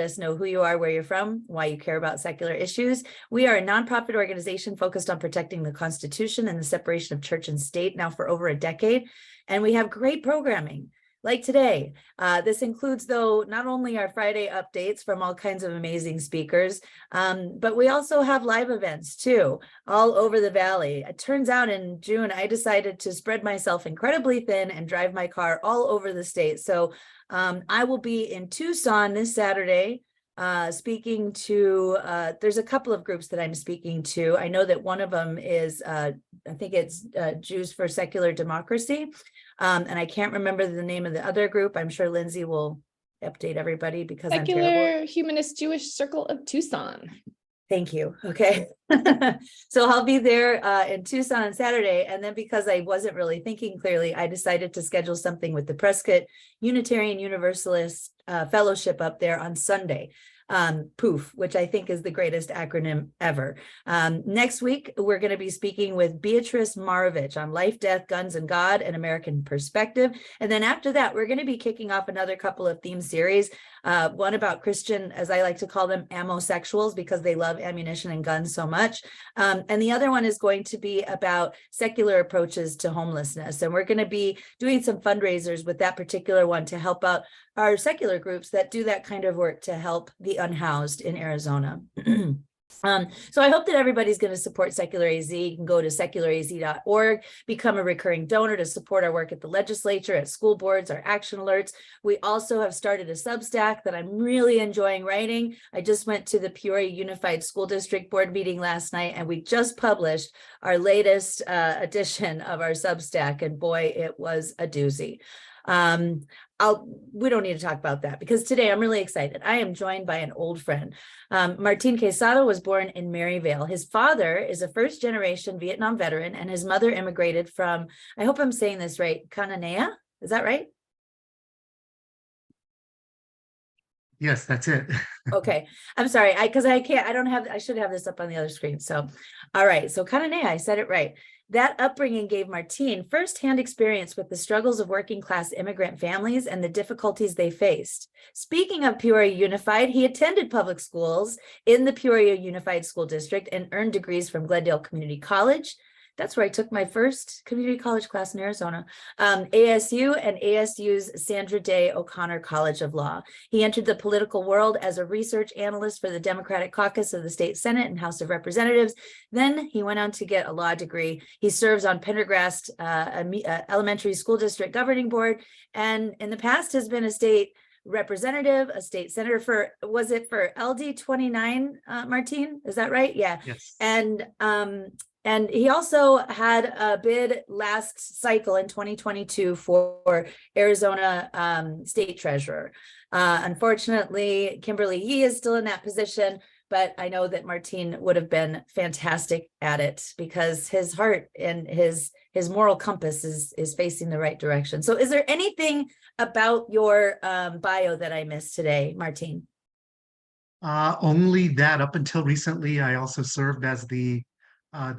us know who you are, where you're from, why you care about secular issues. We are a nonprofit organization focused on protecting the Constitution and the separation of church and state now for over a decade. And we have great programming like today. This includes, though, not only our Friday updates from all kinds of amazing speakers, but we also have live events too, all over the valley. It turns out in June, I decided to spread myself incredibly thin and drive my car all over the state. So I will be in Tucson this Saturday, speaking to, there's a couple of groups that I'm speaking to. I know that one of them is, I think it's Jews for Secular Democracy. And I can't remember the name of the other group. I'm sure Lindsay will update everybody because Secular I'm terrible. Humanist Jewish Circle of Tucson. Thank you. Okay. So I'll be there in Tucson on Saturday. And then because I wasn't really thinking clearly, I decided to schedule something with the Prescott Unitarian Universalist Fellowship up there on Sunday. POOF, which I think is the greatest acronym ever. Next week, we're going to be speaking with Beatrice Marovich on life, death, guns, and God, an American perspective. And then after that, we're going to be kicking off another couple of theme series, one about Christian, as I like to call them, ammosexuals, because they love ammunition and guns so much. And the other one is going to be about secular approaches to homelessness. And we're going to be doing some fundraisers with that particular one to help out our secular groups that do that kind of work to help the unhoused in Arizona. So I hope that everybody's going to support Secular AZ. You can go to secularaz.org, become a recurring donor to support our work at the legislature, at school boards, our action alerts. We also have started a Substack that I'm really enjoying writing. I just went to the Peoria Unified School District board meeting last night, and we just published our latest edition of our Substack, and boy, it was a doozy. We don't need to talk about that because today I'm really excited. I am joined by an old friend. Martín Quezada was born in Maryvale. His father is a first-generation Vietnam veteran, and his mother immigrated from, I hope I'm saying this right, Cananea? Is that right? Yes, that's it. Okay, I'm sorry, I should have this up on the other screen. So, all right, so Cananea, I said it right. That upbringing gave Martín firsthand experience with the struggles of working class immigrant families and the difficulties they faced. Speaking of Peoria Unified, he attended public schools in the Peoria Unified School District and earned degrees from Glendale Community College. That's where I took my first community college class in Arizona, ASU and ASU's Sandra Day O'Connor College of Law. He entered the political world as a research analyst for the Democratic caucus of the state Senate and House of Representatives. Then he went on to get a law degree. He serves on Pendergrast Elementary School District Governing Board, and in the past has been a state representative, a state senator for, was it for LD 29, Martín? Is that right? Yeah. Yes. And he also had a bid last cycle in 2022 for Arizona state treasurer. Unfortunately, Kimberly Yee is still in that position, but I know that Martín would have been fantastic at it because his heart and his moral compass is facing the right direction. So is there anything about your bio that I missed today, Martín? Only that up until recently, I also served as the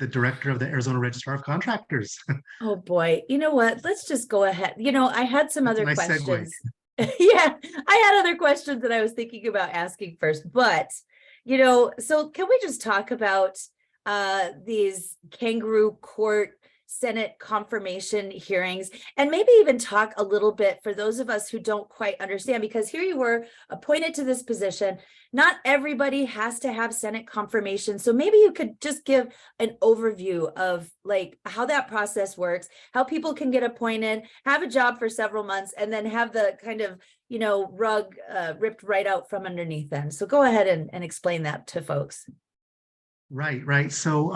director of the Arizona Registrar of Contractors. Oh boy, you know what? Let's just go ahead. You know, I had some other questions. Yeah, I had other questions that I was thinking about asking first, but you know, so can we just talk about these kangaroo court Senate confirmation hearings, and maybe even talk a little bit for those of us who don't quite understand, because here you were appointed to this position. Not everybody has to have Senate confirmation. So maybe you could just give an overview of like how that process works, how people can get appointed, have a job for several months, and then have the kind of, you know, rug ripped right out from underneath them. So go ahead and explain that to folks. Right. So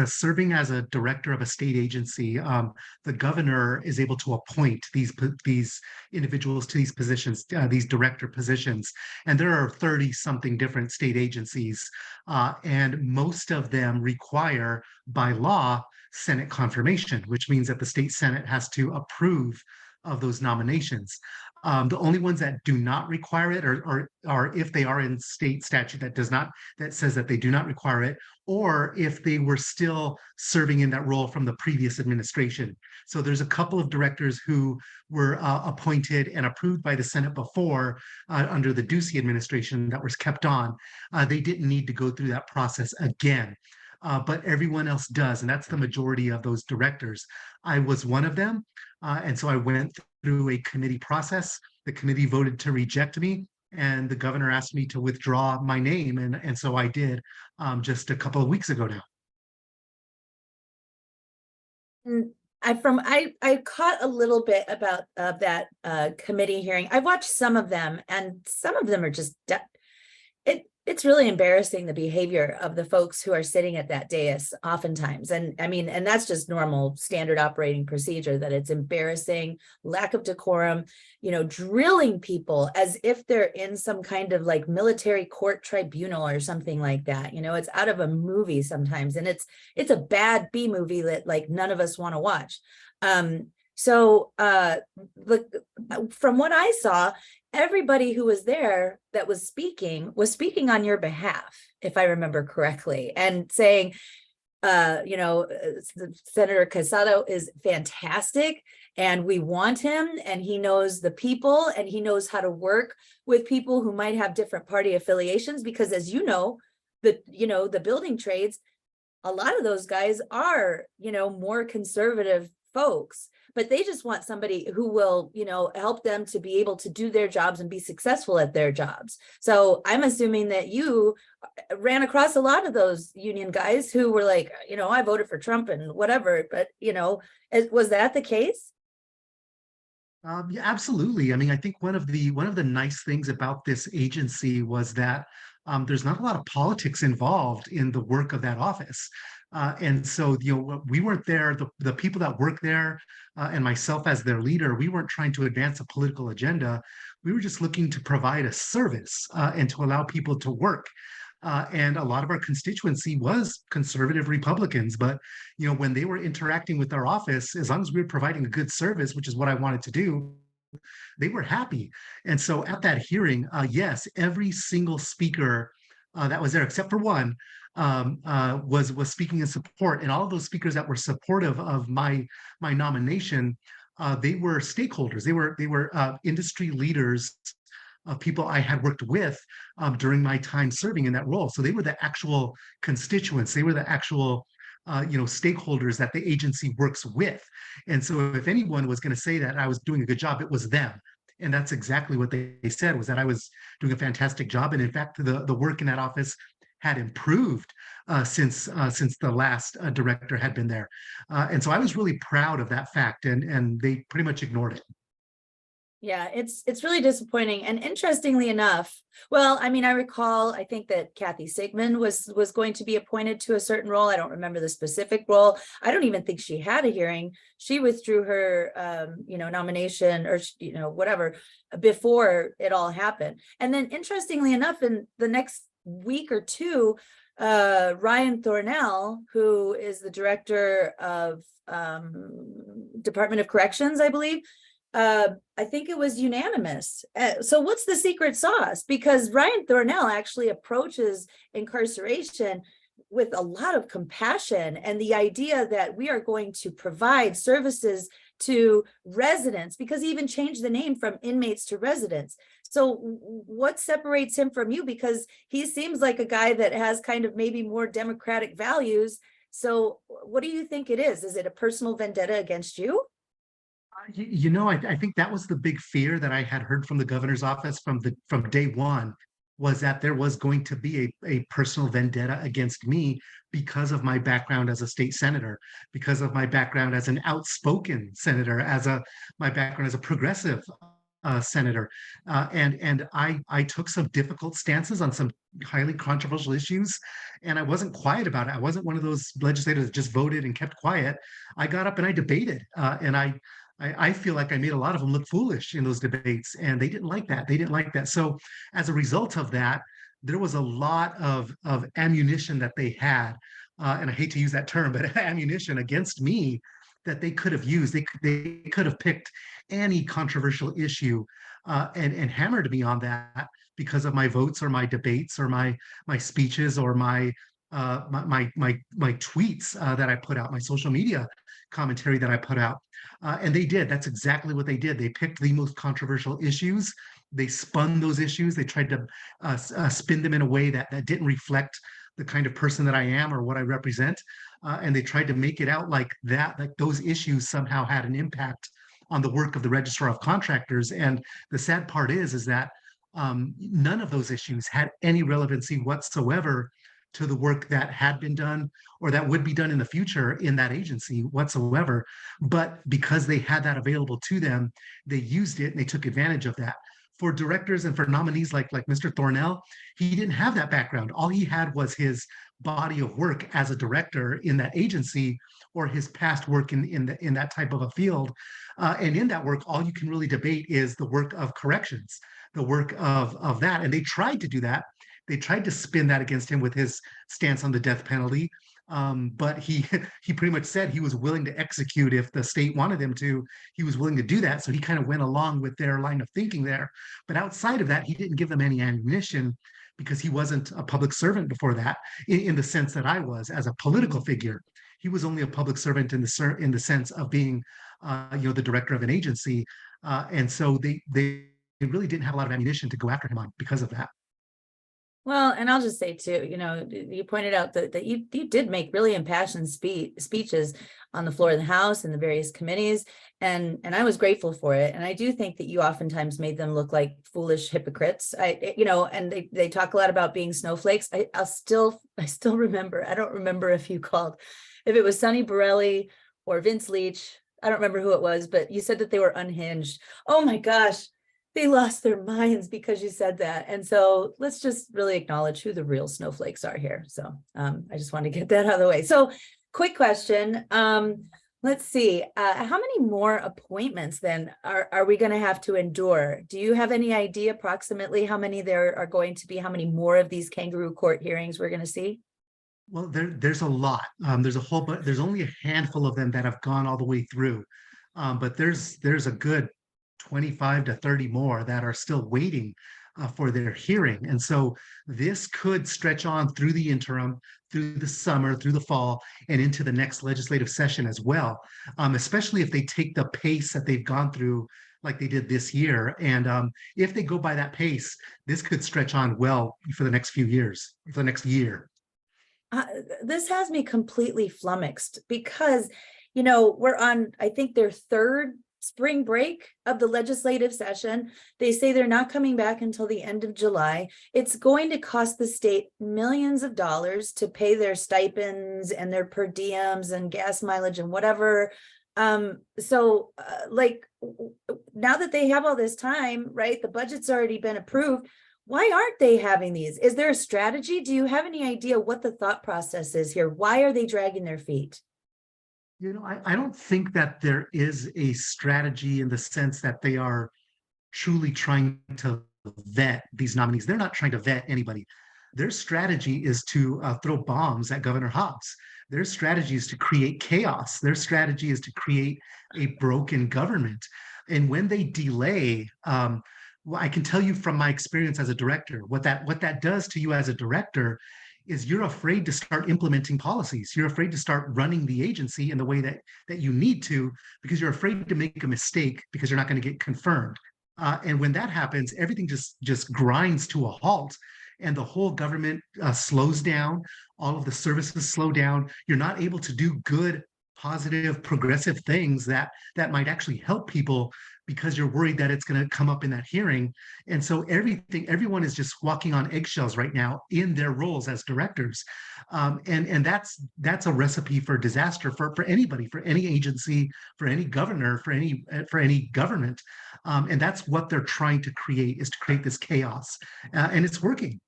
serving as a director of a state agency, the governor is able to appoint these individuals to these positions, these director positions. And there are 30-something different state agencies, and most of them require by law Senate confirmation, which means that the state Senate has to approve of those nominations. The only ones that do not require it are if they are in state statute that says that they do not require it, or if they were still serving in that role from the previous administration. So there's a couple of directors who were appointed and approved by the Senate before under the Ducey administration that was kept on. They didn't need to go through that process again. But everyone else does, and that's the majority of those directors. I was one of them, and so I went through a committee process. The committee voted to reject me, and the governor asked me to withdraw my name, and so I did just a couple of weeks ago now. I caught a little bit about that committee hearing. I watched some of them, and some of them are just it's really embarrassing, the behavior of the folks who are sitting at that dais oftentimes. And I mean, and that's just normal standard operating procedure, that it's embarrassing, lack of decorum, drilling people as if they're in some kind of like military court tribunal or something like that. It's out of a movie sometimes, and it's a bad B movie that like none of us want to watch. So from what I saw, everybody who was there that was speaking on your behalf, if I remember correctly, and saying, Senator Quezada is fantastic, and we want him, and he knows the people, and he knows how to work with people who might have different party affiliations, because as the building trades, a lot of those guys are, more conservative folks, but they just want somebody who will, help them to be able to do their jobs and be successful at their jobs. So I'm assuming that you ran across a lot of those union guys who were like, I voted for Trump and whatever, but, was that the case? Yeah, absolutely. I mean, I think one of the nice things about this agency was that there's not a lot of politics involved in the work of that office. And so, we weren't there, the people that work there and myself as their leader, we weren't trying to advance a political agenda. We were just looking to provide a service and to allow people to work. And a lot of our constituency was conservative Republicans, but when they were interacting with our office, as long as we were providing a good service, which is what I wanted to do, they were happy. And so at that hearing, yes, every single speaker that was there, except for one, was speaking in support. And all of those speakers that were supportive of my nomination, they were stakeholders. They were industry leaders, people I had worked with during my time serving in that role. So they were the actual constituents. They were the actual stakeholders that the agency works with. And so if anyone was going to say that I was doing a good job, it was them. And that's exactly what they said, was that I was doing a fantastic job. And in fact, the work in that office had improved since the last director had been there. And so I was really proud of that fact, and they pretty much ignored it. Yeah, it's really disappointing. And interestingly enough, well, I mean, I think that Kathy Sigmund was going to be appointed to a certain role. I don't remember the specific role. I don't even think she had a hearing. She withdrew her, nomination or, whatever, before it all happened. And then interestingly enough, in the next week or two, Ryan Thornell, who is the director of Department of Corrections, I believe, I think it was unanimous. So what's the secret sauce? Because Ryan Thornell actually approaches incarceration with a lot of compassion, and the idea that we are going to provide services to residents, because he even changed the name from inmates to residents. So what separates him from you? Because he seems like a guy that has kind of maybe more democratic values. So what do you think it is? Is it a personal vendetta against you? I think that was the big fear that I had heard from the governor's office from day one, was that there was going to be a personal vendetta against me because of my background as a state senator, because of my background as an outspoken senator, my background as a progressive senator. And I took some difficult stances on some highly controversial issues, and I wasn't quiet about it. I wasn't one of those legislators that just voted and kept quiet. I got up and I debated, and I feel like I made a lot of them look foolish in those debates, and they didn't like that. They didn't like that. So as a result of that, there was a lot of ammunition that they had, and I hate to use that term, but ammunition against me that they could have used. They could have picked any controversial issue and hammered me on that because of my votes or my debates or my speeches or my tweets that I put out, my social media commentary that I put out. And they did. That's exactly what they did. They picked the most controversial issues. They spun those issues. They tried to spin them in a way that didn't reflect the kind of person that I am or what I represent. And they tried to make it out like those issues somehow had an impact on the work of the Registrar of Contractors. And the sad part is that none of those issues had any relevancy whatsoever to the work that had been done or that would be done in the future in that agency whatsoever. But because they had that available to them, they used it and they took advantage of that. For directors and for nominees like Mr. Thornell, he didn't have that background. All he had was his body of work as a director in that agency or his past work in that type of a field. And in that work, all you can really debate is the work of corrections, the work of that. And they tried to do that. They tried to spin that against him with his stance on the death penalty. But he pretty much said he was willing to execute if the state wanted him to. He was willing to do that. So he kind of went along with their line of thinking there. But outside of that, he didn't give them any ammunition because he wasn't a public servant before that in the sense that I was as a political figure. He was only a public servant in the sense of being the director of an agency. And so they really didn't have a lot of ammunition to go after him on because of that. Well, and I'll just say too, you pointed out that you did make really impassioned speeches on the floor of the House and the various committees, and I was grateful for it. And I do think that you oftentimes made them look like foolish hypocrites. And they talk a lot about being snowflakes. I still remember. I don't remember if it was Sonny Borelli or Vince Leach. I don't remember who it was, but you said that they were unhinged. Oh my gosh. They lost their minds because you said that. And so let's just really acknowledge who the real snowflakes are here. So I just want to get that out of the way. So quick question. Let's see. How many more appointments then are we going to have to endure? Do you have any idea approximately how many there are going to be, how many more of these kangaroo court hearings we're going to see? Well, there's a lot. There's only a handful of them that have gone all the way through. But there's a good 25 to 30 more that are still waiting for their hearing. And so this could stretch on through the interim, through the summer, through the fall, and into the next legislative session as well, especially if they take the pace that they've gone through like they did this year. And if they go by that pace, this could stretch on well for the next few years, for the next year. This has me completely flummoxed because, we're on, I think, their third spring break of the legislative session. They say they're not coming back until the end of July. It's going to cost the state millions of dollars to pay their stipends and their per diems and gas mileage and whatever. So now that they have all this time, right, the budget's already been approved. Why aren't they having these? Is there a strategy? Do you have any idea what the thought process is here? Why are they dragging their feet? I don't think that there is a strategy in the sense that they are truly trying to vet these nominees. They're not trying to vet anybody. Their strategy is to throw bombs at Governor Hobbs. Their strategy is to create chaos. Their strategy is to create a broken government. And when they delay, well, I can tell you from my experience as a director, what that does to you as a director is you're afraid to start implementing policies. You're afraid to start running the agency in the way that you need to, because you're afraid to make a mistake because you're not going to get confirmed. And when that happens, everything just grinds to a halt, and the whole government slows down. All of the services slow down. You're not able to do good, positive, progressive things that might actually help people because you're worried that it's going to come up in that hearing. And so everyone is just walking on eggshells right now in their roles as directors. And that's a recipe for disaster for anybody, for any agency, for any governor, for any government. And that's what they're trying to create, is to create this chaos. And it's working.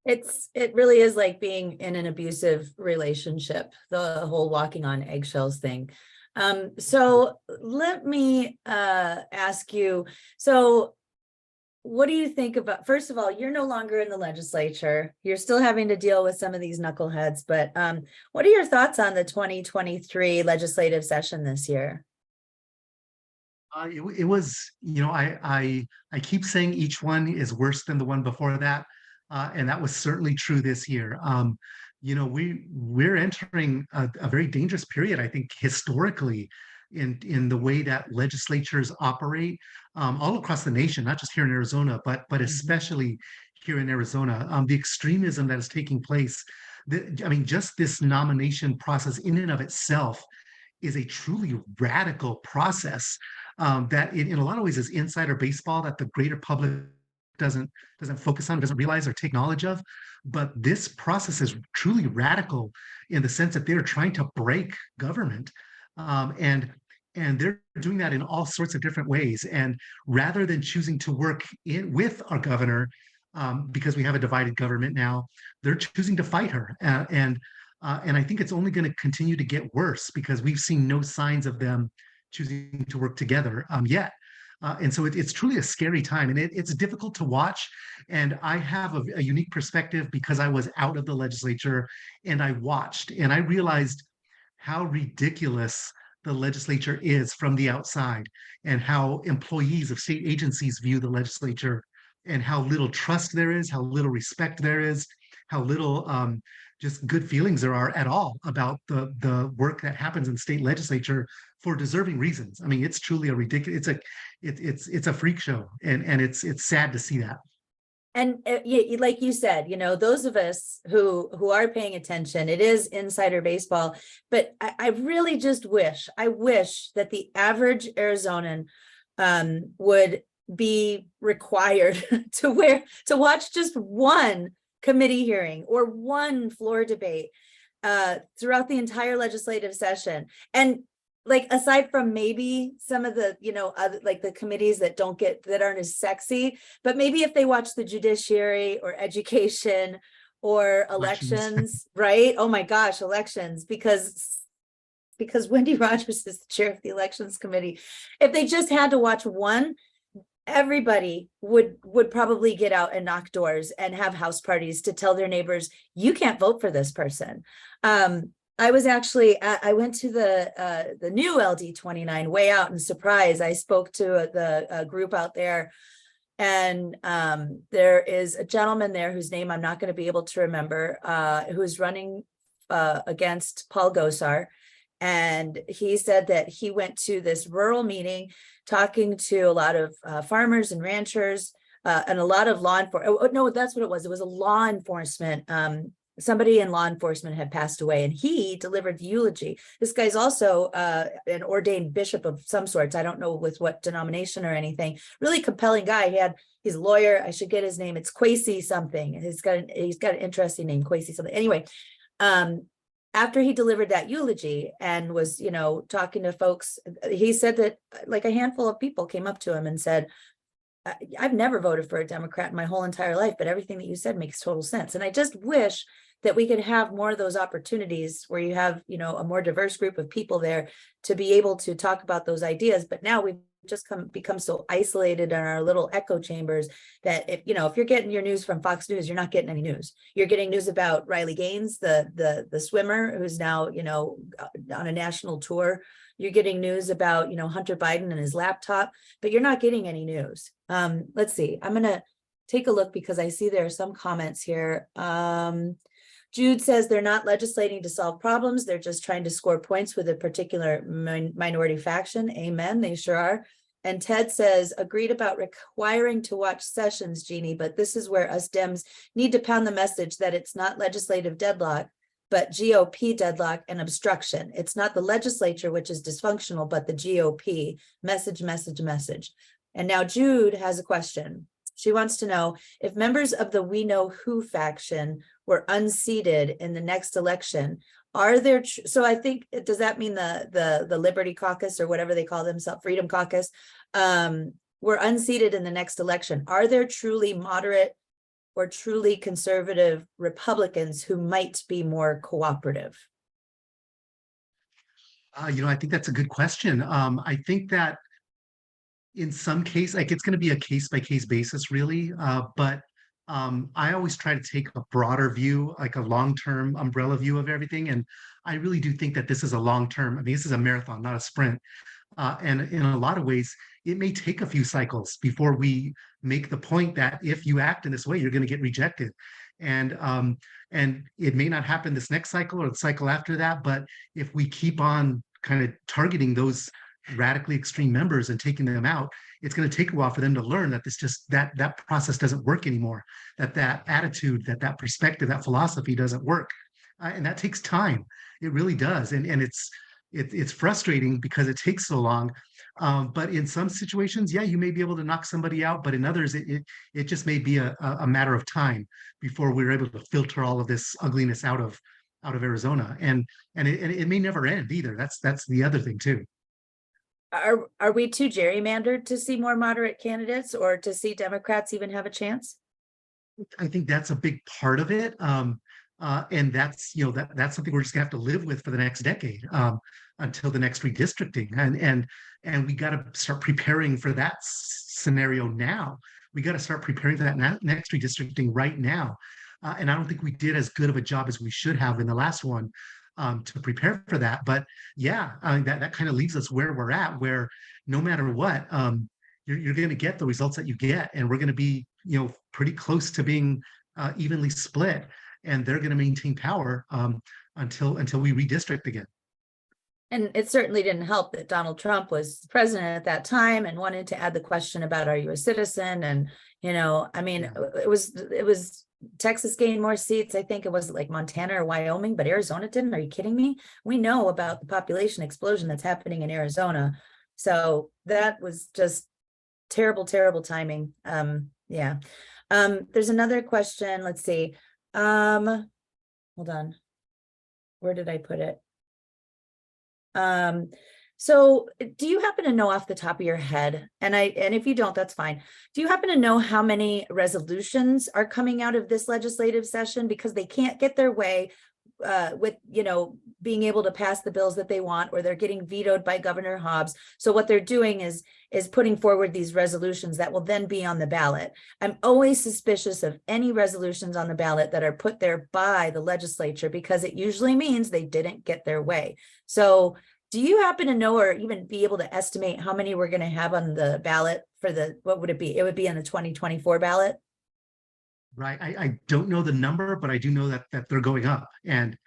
It really is like being in an abusive relationship, the whole walking on eggshells thing. So let me ask you, so what do you think about, first of all, you're no longer in the legislature. You're still having to deal with some of these knuckleheads, but what are your thoughts on the 2023 legislative session this year? It was, I keep saying each one is worse than the one before that, and that was certainly true this year. We're entering a very dangerous period, I think, historically, in the way that legislatures operate all across the nation, not just here in Arizona, but especially here in Arizona. The extremism that is taking place. Just this nomination process in and of itself is a truly radical process that in a lot of ways is insider baseball that the greater public doesn't focus on, doesn't realize or take knowledge of. But this process is truly radical in the sense that they're trying to break government. And they're doing that in all sorts of different ways. And rather than choosing to work with our governor, because we have a divided government now, they're choosing to fight her. And I think it's only going to continue to get worse because we've seen no signs of them choosing to work together yet. And so it's truly a scary time, and it's difficult to watch. And I have a unique perspective because I was out of the legislature and I watched and I realized how ridiculous the legislature is from the outside, and how employees of state agencies view the legislature, and how little trust there is, how little respect there is, how little just good feelings there are at all about the work that happens in state legislature for deserving reasons. I mean, it's truly a ridiculous, it's a freak show, and it's sad to see that. And like you said, those of us who are paying attention, it is insider baseball, but I really just wish that the average Arizonan would be required to watch just one committee hearing or one floor debate throughout the entire legislative session. And like, aside from maybe some of the, other, like the committees that aren't as sexy, but maybe if they watch the judiciary or education or elections, right? Oh my gosh, elections, because Wendy Rogers is the chair of the elections committee. If they just had to watch one, everybody would probably get out and knock doors and have house parties to tell their neighbors, you can't vote for this person. I was actually, I went to the new LD 29 way out in Surprise. I spoke to the group out there, and there is a gentleman there whose name I'm not going to be able to remember, who's running against Paul Gosar. And he said that he went to this rural meeting talking to a lot of farmers and ranchers and a lot of law enforcement. Oh, no, that's what it was. It was a law enforcement. Somebody in law enforcement had passed away, and he delivered the eulogy. This guy's also an ordained bishop of some sorts. I don't know with what denomination or anything. Really compelling guy. He's a lawyer. I should get his name. It's Quasi something. He's got an interesting name, Quasi something. Anyway, after he delivered that eulogy and was, talking to folks, he said that like a handful of people came up to him and said, I've never voted for a Democrat in my whole entire life, but everything that you said makes total sense. And I just wish that we could have more of those opportunities where you have, a more diverse group of people there to be able to talk about those ideas. But now we've just become so isolated in our little echo chambers that if you're getting your news from Fox News, you're not getting any news. You're getting news about Riley Gaines, the swimmer who's now, on a national tour. You're getting news about, Hunter Biden and his laptop, but you're not getting any news. Let's see. I'm going to take a look because I see there are some comments here. Jude says they're not legislating to solve problems. They're just trying to score points with a particular minority faction. Amen. They sure are. And Ted says, agreed about requiring to watch sessions, Jeannie, but this is where us Dems need to pound the message that it's not legislative deadlock, but GOP deadlock and obstruction. It's not the legislature, which is dysfunctional, but the GOP. Message, message, message. And now Jude has a question. She wants to know if members of the We Know Who faction were unseated in the next election, are there, so I think, does that mean the Liberty Caucus or whatever they call themselves, Freedom Caucus, were unseated in the next election? Are there truly moderate or truly conservative Republicans who might be more cooperative? I think that's a good question. I think that in some case, like it's going to be a case by case basis, really. But I always try to take a broader view, like a long term umbrella view of everything. And I really do think that this is a long term. I mean, this is a marathon, not a sprint. And in a lot of ways, it may take a few cycles before we make the point that if you act in this way, you're going to get rejected. And it may not happen this next cycle or the cycle after that. But if we keep on kind of targeting those radically extreme members and taking them out, it's going to take a while for them to learn that that process doesn't work anymore, that attitude, that perspective, that philosophy doesn't work. And that takes time. It really does. And it's frustrating because it takes so long. But in some situations, yeah, you may be able to knock somebody out, but in others, it just may be a matter of time before we're able to filter all of this ugliness out of Arizona. And it may never end either. That's the other thing too. Are we too gerrymandered to see more moderate candidates, or to see Democrats even have a chance? I think that's a big part of it. And that's, that's something we're just gonna have to live with for the next decade, until the next redistricting. And we got to start preparing for that scenario now. We got to start preparing for that next redistricting right now. And I don't think we did as good of a job as we should have in the last one, to prepare for that. But yeah, that kind of leaves us where we're at, where no matter what, you're going to get the results that you get, and we're going to be, pretty close to being evenly split, and they're going to maintain power until we redistrict again. And it certainly didn't help that Donald Trump was president at that time and wanted to add the question about, are you a citizen? And, I mean, it was Texas gained more seats. I think it was like Montana or Wyoming, but Arizona didn't. Are you kidding me? We know about the population explosion that's happening in Arizona. So that was just terrible, terrible timing. Yeah. There's another question. Let's see. Hold on. Where did I put it? So do you happen to know off the top of your head, and if you don't, that's fine. Do you happen to know how many resolutions are coming out of this legislative session because they can't get their way with, being able to pass the bills that they want, or they're getting vetoed by Governor Hobbs? So what they're doing is putting forward these resolutions that will then be on the ballot. I'm always suspicious of any resolutions on the ballot that are put there by the legislature, because it usually means they didn't get their way. So do you happen to know, or even be able to estimate how many we're going to have on the ballot for what would it be? It would be on the 2024 ballot. Right. I don't know the number, but I do know that they're going up. And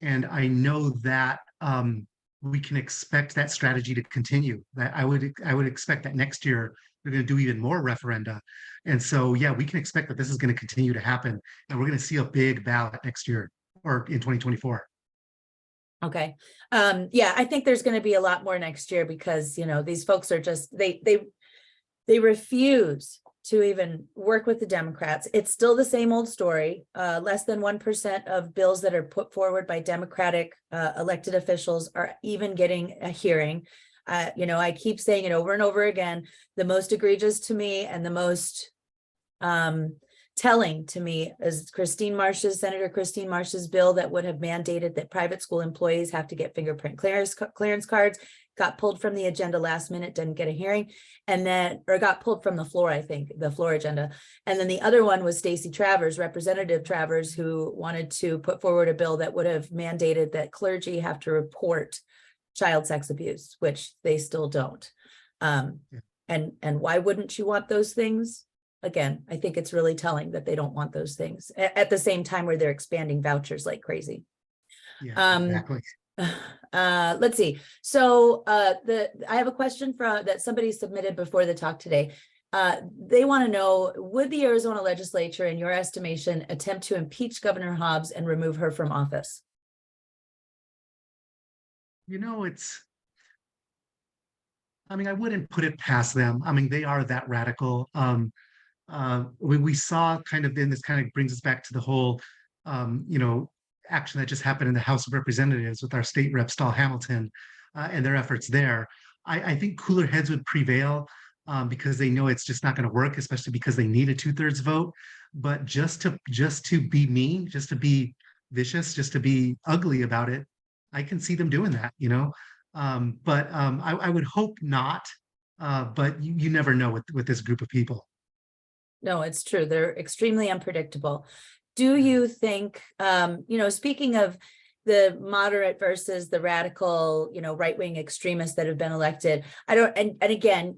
I know that we can expect that strategy to continue. That I would expect that next year they're going to do even more referenda. And so, yeah, we can expect that this is going to continue to happen. And we're going to see a big ballot next year, or in 2024. Okay. Yeah, I think there's going to be a lot more next year, because, these folks are just, they refuse to even work with the Democrats. It's still the same old story. Less than 1% of bills that are put forward by Democratic elected officials are even getting a hearing. I keep saying it over and over again. The most egregious to me, and the most telling to me, is Senator Christine Marsh's bill that would have mandated that private school employees have to get fingerprint clearance cards. Got pulled from the agenda last minute, didn't get a hearing, or got pulled from the floor, I think, the floor agenda. And then the other one was Representative Travers, who wanted to put forward a bill that would have mandated that clergy have to report child sex abuse, which they still don't. And why wouldn't you want those things? Again, I think it's really telling that they don't want those things at the same time where they're expanding vouchers like crazy. Yeah, exactly. Let's see. So I have a question that somebody submitted before the talk today. They want to know, would the Arizona legislature, in your estimation, attempt to impeach Governor Hobbs and remove her from office? I wouldn't put it past them. They are that radical. We saw kind of, then this kind of brings us back to the whole, action that just happened in the House of Representatives with our state rep Stahl Hamilton and their efforts there. I think cooler heads would prevail, because they know it's just not going to work, especially because they need a 2/3 vote. But just to be mean, just to be vicious, just to be ugly about it, I can see them doing that, But I would hope not. but you never know with this group of people. No, it's true. They're extremely unpredictable. Do you think, speaking of the moderate versus the radical, right-wing extremists that have been elected, and again,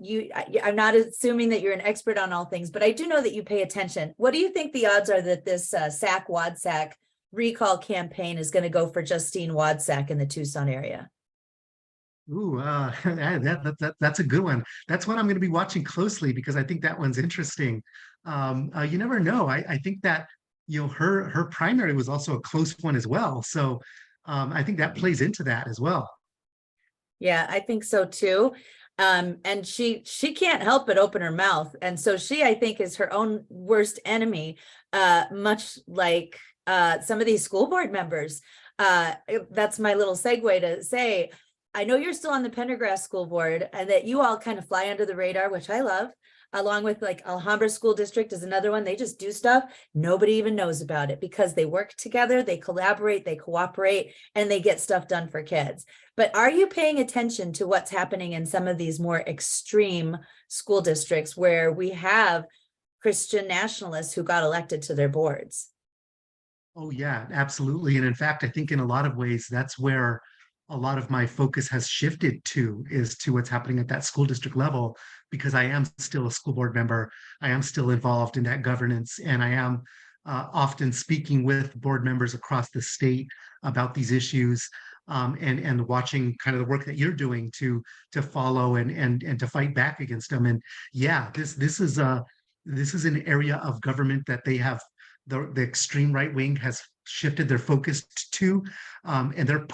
I'm not assuming that you're an expert on all things, but I do know that you pay attention. What do you think the odds are that this Sack-Wadsack recall campaign is going to go for Justine Wadsack in the Tucson area? Ooh, that's a good one. That's one I'm going to be watching closely because I think that one's interesting. You never know. I think that her primary was also a close one as well. So I think that plays into that as well. Yeah, I think so too. And she can't help but open her mouth, and so she, I think, is her own worst enemy. Much like some of these school board members. That's my little segue to say, I know you're still on the Pendergrass School Board and that you all kind of fly under the radar, which I love, along with like Alhambra School District is another one. They just do stuff. Nobody even knows about it because they work together, they collaborate, they cooperate, and they get stuff done for kids. But are you paying attention to what's happening in some of these more extreme school districts where we have Christian nationalists who got elected to their boards? Oh yeah, absolutely. And in fact, I think in a lot of ways, that's where a lot of my focus has shifted to what's happening at that school district level, because I am still a school board member. I am still involved in that governance, and I am often speaking with board members across the state about these issues, and watching kind of the work that you're doing to follow and to fight back against them. And yeah, this is an area of government that they have the extreme right wing has shifted their focus to, and they're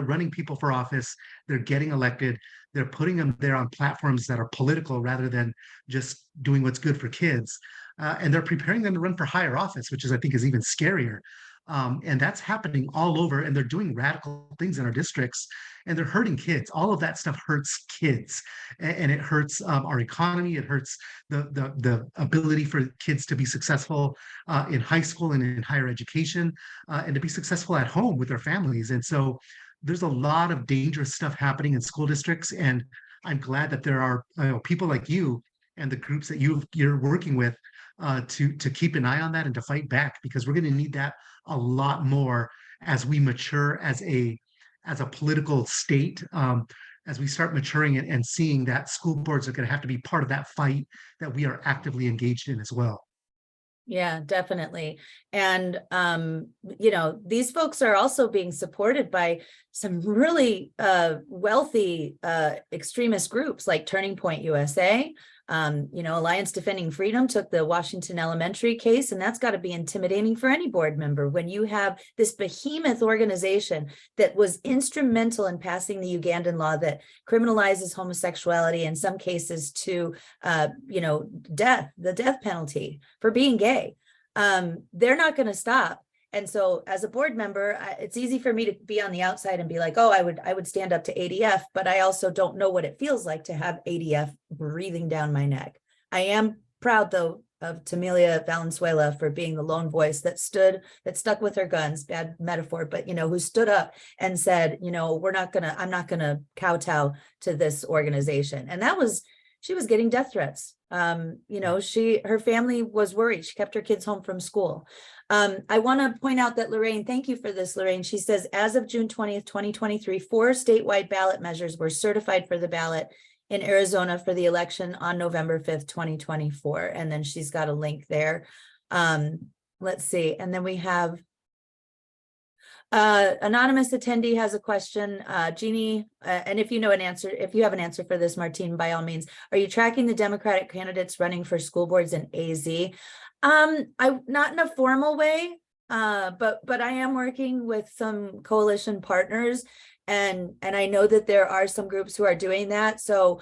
running people for office, they're getting elected, they're putting them there on platforms that are political rather than just doing what's good for kids, and they're preparing them to run for higher office, which I think is even scarier. And that's happening all over, and they're doing radical things in our districts, and they're hurting kids. All of that stuff hurts kids, and it hurts our economy. It hurts the ability for kids to be successful in high school and in higher education, and to be successful at home with their families. And so there's a lot of dangerous stuff happening in school districts, and I'm glad that there are people like you and the groups that you're working with to keep an eye on that and to fight back, because we're going to need that a lot more as we mature as a political state, as we start maturing and seeing that school boards are going to have to be part of that fight that we are actively engaged in as well. Yeah, definitely. And, these folks are also being supported by some really wealthy extremist groups like Turning Point USA. Alliance Defending Freedom took the Washington Elementary case, and that's got to be intimidating for any board member when you have this behemoth organization that was instrumental in passing the Ugandan law that criminalizes homosexuality, in some cases to, death, the death penalty for being gay. They're not going to stop. And so as a board member, it's easy for me to be on the outside and be like, oh, I would stand up to ADF, but I also don't know what it feels like to have ADF breathing down my neck. I am proud, though, of Tamilia Valenzuela for being the lone voice that stuck with her guns, bad metaphor, but, who stood up and said, I'm not gonna kowtow to this organization. And she was getting death threats. Her family was worried. She kept her kids home from school. I want to point out that Lorraine, thank you for this, Lorraine. She says, as of June 20th, 2023, 4 statewide ballot measures were certified for the ballot in Arizona for the election on November 5th, 2024. And then she's got a link there. Let's see. And then we have anonymous attendee has a question. Jeannie, and if you have an answer for this, Martine, by all means, are you tracking the Democratic candidates running for school boards in AZ? I not in a formal way, but I am working with some coalition partners, and I know that there are some groups who are doing that. So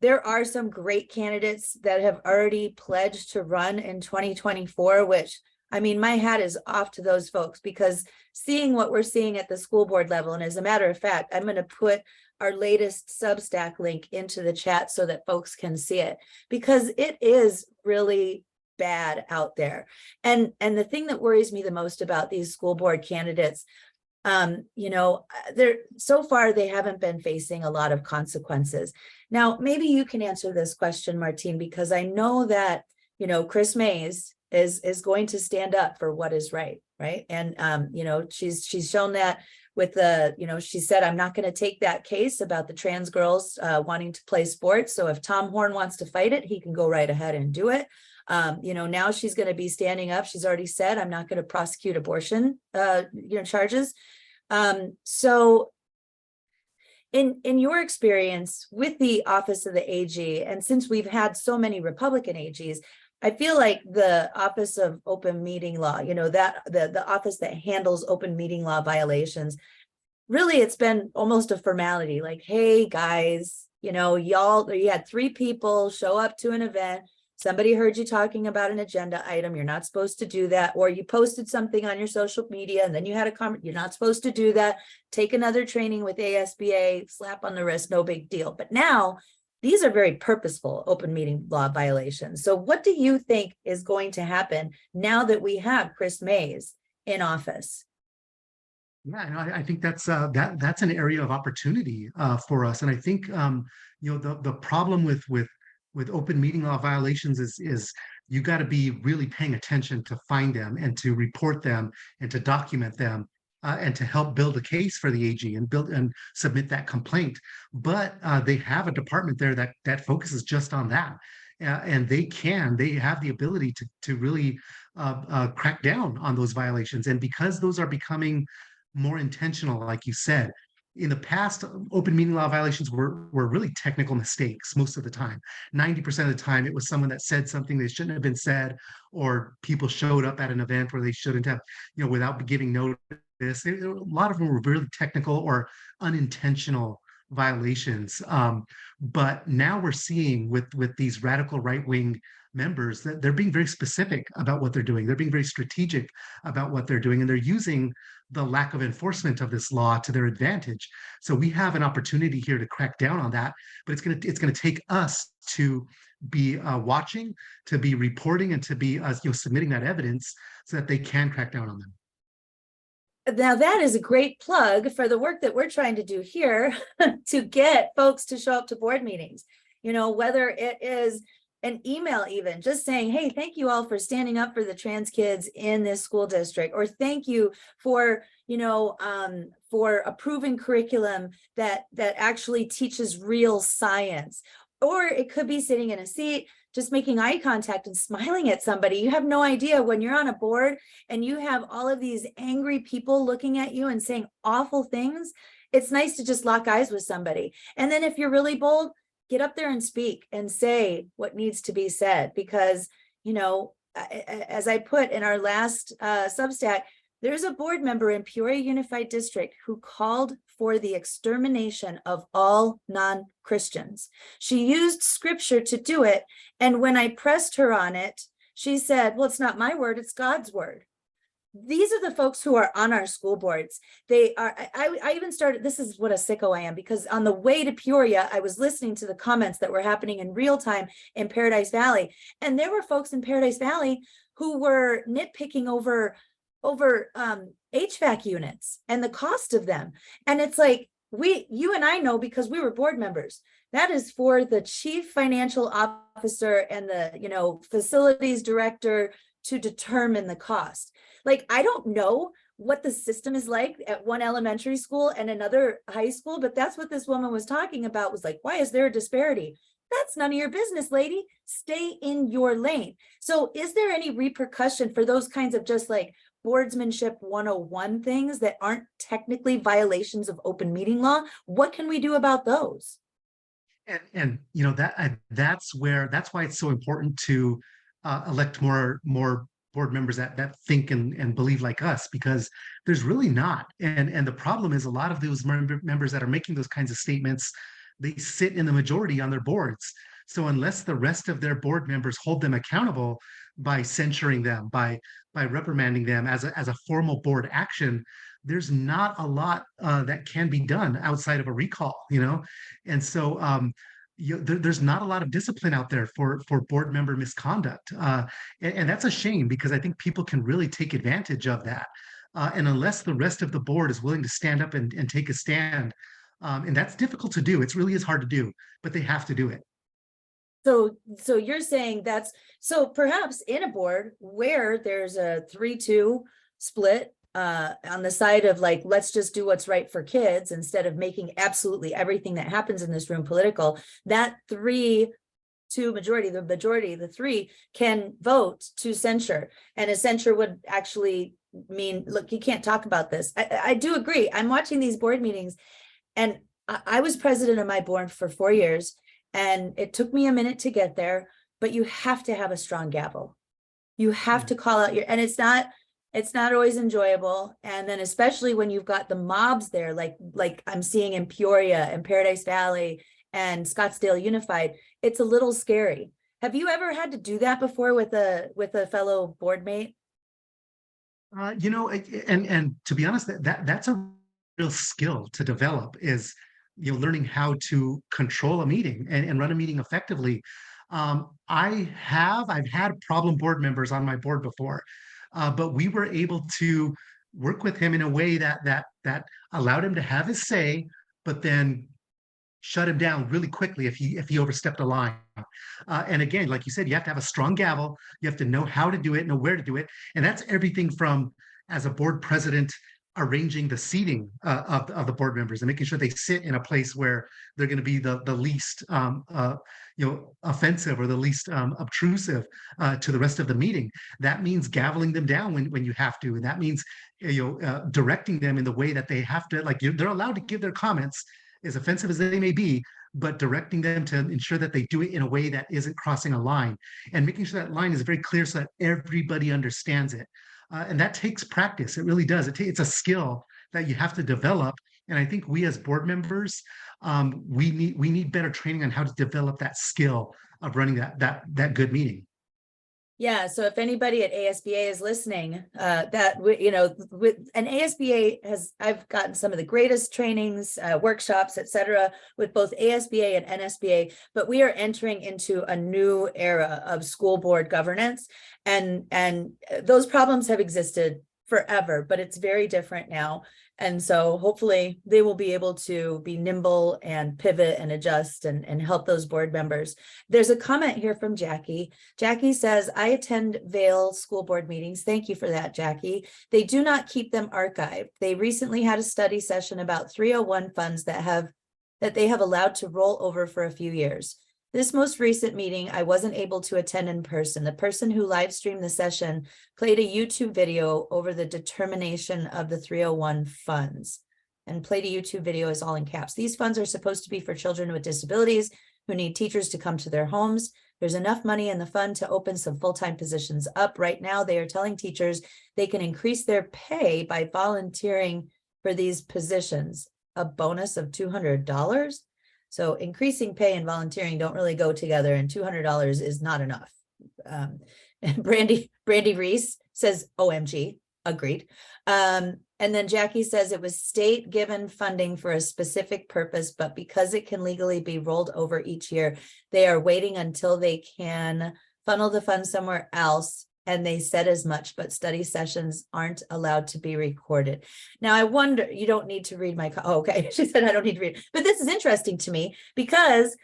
there are some great candidates that have already pledged to run in 2024, which, I mean, my hat is off to those folks, because seeing what we're seeing at the school board level, and as a matter of fact, I'm going to put our latest Substack link into the chat so that folks can see it, because it is really bad out there. And the thing that worries me the most about these school board candidates, They're so far they haven't been facing a lot of consequences. Now, maybe you can answer this question, Martine, because I know that, Chris Mays is going to stand up for what is right, right? And she's shown that with she said, I'm not going to take that case about the trans girls wanting to play sports. So if Tom Horn wants to fight it, he can go right ahead and do it. Now she's going to be standing up. She's already said, I'm not going to prosecute abortion, charges. So in your experience with the office of the AG, and since we've had so many Republican AGs, I feel like the Office of Open Meeting Law, that the office that handles open meeting law violations, really it's been almost a formality, like, hey guys, you had 3 people show up to an event. Somebody heard you talking about an agenda item. You're not supposed to do that. Or you posted something on your social media and then you had a comment. You're not supposed to do that. Take another training with ASBA, slap on the wrist, no big deal. But now these are very purposeful open meeting law violations. So what do you think is going to happen now that we have Chris Mays in office? Yeah, I think that's an area of opportunity for us. And I think the problem with open meeting law violations is you got to be really paying attention to find them and to report them and to document them and to help build a case for the AG and submit that complaint. But they have a department there that focuses just on that. And they have the ability to really crack down on those violations. And because those are becoming more intentional, like you said, in the past, open meeting law violations were really technical mistakes most of the time. 90% of the time, it was someone that said something that shouldn't have been said, or people showed up at an event where they shouldn't have, without giving notice. A lot of them were really technical or unintentional violations. But now we're seeing with these radical right-wing members that they're being very specific about what they're doing. They're being very strategic about what they're doing, and they're using the lack of enforcement of this law to their advantage. So we have an opportunity here to crack down on that, but it's going to take us to be watching, to be reporting, and to be submitting that evidence so that they can crack down on them. Now that is a great plug for the work that we're trying to do here to get folks to show up to board meetings, whether it is an email, even just saying, hey, thank you all for standing up for the trans kids in this school district, or thank you for, for approving curriculum that actually teaches real science. Or it could be sitting in a seat, just making eye contact and smiling at somebody. You have no idea when you're on a board and you have all of these angry people looking at you and saying awful things. It's nice to just lock eyes with somebody. And then if you're really bold, get up there and speak and say what needs to be said, because, as I put in our last Substack, there's a board member in Peoria Unified District who called for the extermination of all non-Christians. She used scripture to do it. And when I pressed her on it, she said, well, it's not my word, it's God's word. These are the folks who are on our school boards. They are, I even started, this is what a sicko I am, because on the way to Peoria, I was listening to the comments that were happening in real time in Paradise Valley. And there were folks in Paradise Valley who were nitpicking over HVAC units and the cost of them. And it's like, you and I know, because we were board members, that is for the chief financial officer and the, facilities director to determine the cost. Like, I don't know what the system is like at one elementary school and another high school, but that's what this woman was talking about, was like, why is there a disparity? That's none of your business, lady. Stay in your lane. So is there any repercussion for those kinds of just like boardsmanship 101 things that aren't technically violations of open meeting law? What can we do about those? And that's why it's so important to elect more board members that think and believe like us, because there's really not. And the problem is, a lot of those members that are making those kinds of statements, they sit in the majority on their boards. So unless the rest of their board members hold them accountable by censuring them, by reprimanding them as a formal board action, there's not a lot that can be done outside of a recall, And so there's not a lot of discipline out there for board member misconduct. And that's a shame, because I think people can really take advantage of that. And unless the rest of the board is willing to stand up and take a stand, and that's difficult to do. It really is hard to do, but they have to do it. So you're saying so perhaps in a board where there's a 3-2 split on the side of like, let's just do what's right for kids instead of making absolutely everything that happens in this room political, that 3-2 majority, the 3 can vote to censure. And a censure would actually mean, look, you can't talk about this. I do agree. I'm watching these board meetings, and I was president of my board for 4 years. And it took me a minute to get there, but you have to have a strong gavel. You have to call out and it's not always enjoyable. And then especially when you've got the mobs there, like I'm seeing in Peoria and Paradise Valley and Scottsdale Unified, it's a little scary. Have you ever had to do that before with a fellow board mate? And to be honest, that's a real skill to develop, is learning how to control a meeting and run a meeting effectively. I've had problem board members on my board before, but we were able to work with him in a way that allowed him to have his say, but then shut him down really quickly if he overstepped a line. And again, like you said, you have to have a strong gavel. You have to know how to do it, know where to do it, and that's everything from, as a board president, arranging the seating of the board members and making sure they sit in a place where they're going to be the least offensive or the least obtrusive to the rest of the meeting. That means gaveling them down when you have to, and that means directing them in the way that they have to. Like, they're allowed to give their comments, as offensive as they may be, but directing them to ensure that they do it in a way that isn't crossing a line, and making sure that line is very clear so that everybody understands it. And that takes practice. It really does. It's a skill that you have to develop. And I think we as board members, we need better training on how to develop that skill of running that good meeting. Yeah. So if anybody at ASBA is listening, with an ASBA I've gotten some of the greatest trainings, workshops, etc., with both ASBA and NSBA, but we are entering into a new era of school board governance, and those problems have existed forever, but it's very different now. And so hopefully they will be able to be nimble and pivot and adjust and help those board members. There's a comment here from Jackie. Jackie says, I attend Vail school board meetings. Thank you for that, Jackie. They do not keep them archived. They recently had a study session about 301 funds that they have allowed to roll over for a few years. This most recent meeting, I wasn't able to attend in person. The person who live streamed the session played a YouTube video over the determination of the 301 funds, and played a YouTube video is all in caps. These funds are supposed to be for children with disabilities who need teachers to come to their homes. There's enough money in the fund to open some full-time positions up. Right now, they are telling teachers they can increase their pay by volunteering for these positions, a bonus of $200. So increasing pay and volunteering don't really go together, and $200 is not enough. Brandy Reese says, OMG, agreed. And then Jackie says it was state given funding for a specific purpose, but because it can legally be rolled over each year, they are waiting until they can funnel the funds somewhere else. And they said as much, but study sessions aren't allowed to be recorded. Now, I wonder, you don't need to read my, okay. She said, I don't need to read, but this is interesting to me because,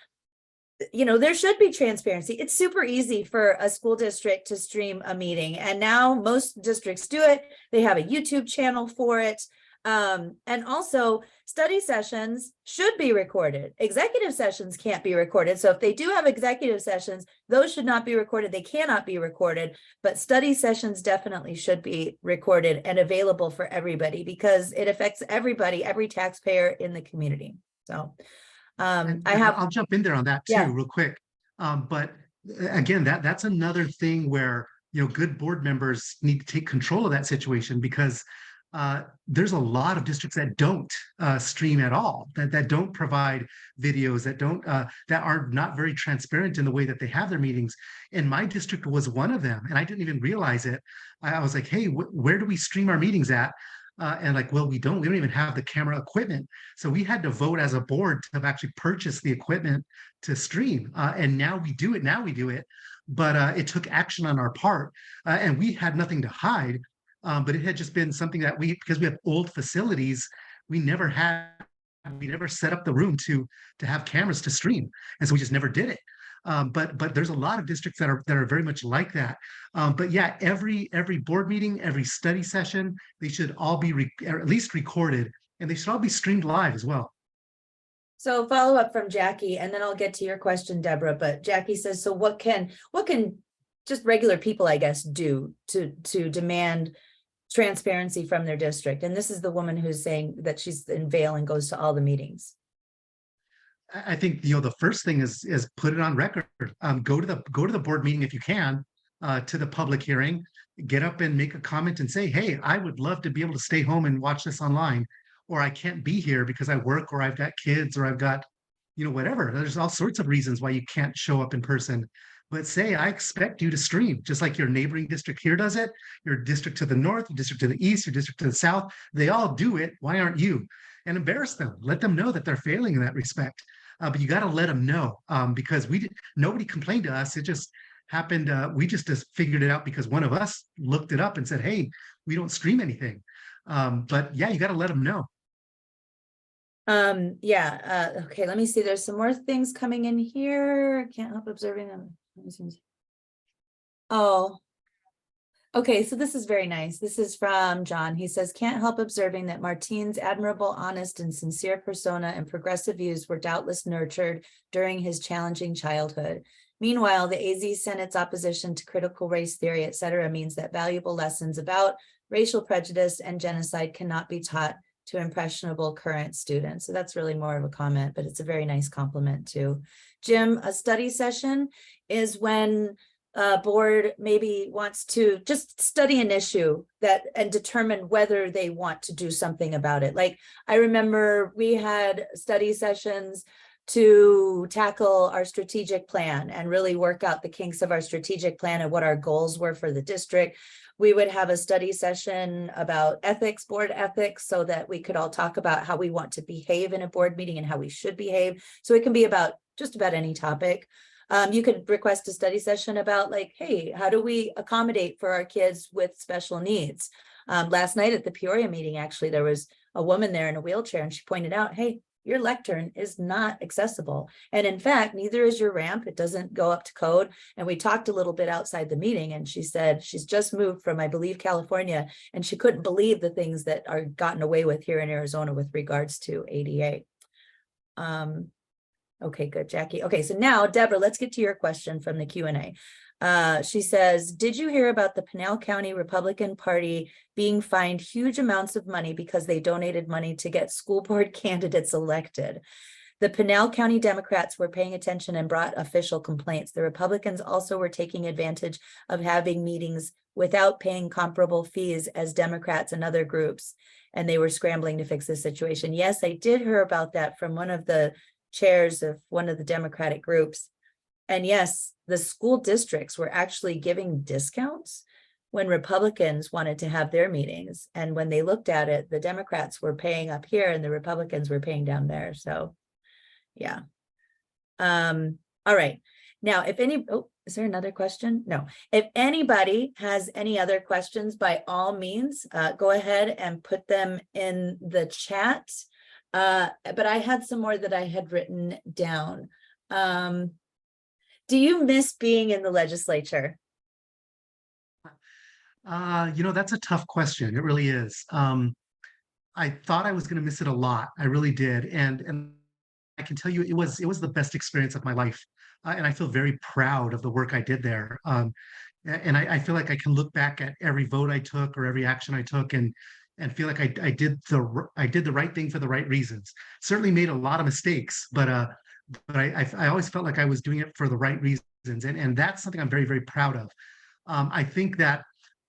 there should be transparency. It's super easy for a school district to stream a meeting. And now most districts do it. They have a YouTube channel for it. And also study sessions should be recorded. Executive sessions can't be recorded. So if they do have executive sessions, those should not be recorded. They cannot be recorded, but study sessions definitely should be recorded and available for everybody because it affects everybody, every taxpayer in the community. So I'll jump in there on that too, real quick. But again, that's another thing where, good board members need to take control of that situation, because there's a lot of districts that don't stream at all, that don't provide videos, that are not very transparent in the way that they have their meetings. And my district was one of them, and I didn't even realize it. I was like, hey, where do we stream our meetings at? And like, well, we don't even have the camera equipment. So we had to vote as a board to actually purchase the equipment to stream. And now we do it. But it took action on our part, and we had nothing to hide. But it had just been something that because we have old facilities, we never set up the room to have cameras to stream, and so we just never did it. But there's a lot of districts that are very much like that. But yeah, every board meeting, every study session, they should all be or at least recorded, and they should all be streamed live as well. So follow up from Jackie, and then I'll get to your question, Deborah. But Jackie says, so what can just regular people, I guess, do to demand transparency from their district? And this is the woman who's saying that she's in Vail and goes to all the meetings. I think the first thing is put it on record. Go to the board meeting if you can, to the public hearing. Get up and make a comment and say, "Hey, I would love to be able to stay home and watch this online, or I can't be here because I work, or I've got kids, or I've got, whatever." There's all sorts of reasons why you can't show up in person. But say, "I expect you to stream," just like your neighboring district here does it. Your district to the north, your district to the east, your district to the south, they all do it. Why aren't you? And embarrass them. Let them know that they're failing in that respect. But you got to let them know, because nobody complained to us. It just happened. We just figured it out because one of us looked it up and said, "Hey, we don't stream anything." But yeah, you got to let them know. Okay, let me see. There's some more things coming in here. Can't help observing them. Oh, okay, so this is very nice. This is from John. He says, "Can't help observing that Martin's admirable, honest, and sincere persona and progressive views were doubtless nurtured during his challenging childhood. Meanwhile, the AZ Senate's opposition to critical race theory, etc., means that valuable lessons about racial prejudice and genocide cannot be taught to impressionable current students." So that's really more of a comment, but it's a very nice compliment too. Jim, a study session is when a board maybe wants to just study an issue and determine whether they want to do something about it. Like, I remember we had study sessions to tackle our strategic plan and really work out the kinks of our strategic plan and what our goals were for the district. We would have a study session about ethics, board ethics, so that we could all talk about how we want to behave in a board meeting and how we should behave. So it can be about just about any topic. You could request a study session about, like, hey, how do we accommodate for our kids with special needs? Last night at the Peoria meeting, actually, there was a woman there in a wheelchair, and she pointed out, hey, your lectern is not accessible. And in fact, neither is your ramp. It doesn't go up to code. And we talked a little bit outside the meeting, and she said she's just moved from, I believe, California, and she couldn't believe the things that are gotten away with here in Arizona with regards to ADA. Okay, good, Jackie. Okay, so now, Deborah, let's get to your question from the Q&A. She says, "Did you hear about the Pinal County Republican Party being fined huge amounts of money because they donated money to get school board candidates elected? The Pinal County Democrats were paying attention and brought official complaints. The Republicans also were taking advantage of having meetings without paying comparable fees as Democrats and other groups, and they were scrambling to fix the situation." Yes, I did hear about that from one of the chairs of one of the Democratic groups. And yes, the school districts were actually giving discounts when Republicans wanted to have their meetings. And when they looked at it, the Democrats were paying up here and the Republicans were paying down there. So yeah. All right. Now, is there another question? No. If anybody has any other questions, by all means, go ahead and put them in the chat. But I had some more that I had written down. Do you miss being in the legislature? That's a tough question. It really is. I thought I was going to miss it a lot. I really did. And I can tell you it was the best experience of my life. And I feel very proud of the work I did there. And I feel like I can look back at every vote I took or every action I took and feel like I did the right thing for the right reasons. Certainly made a lot of mistakes, but I always felt like I was doing it for the right reasons. And that's something I'm very, very proud of. I think that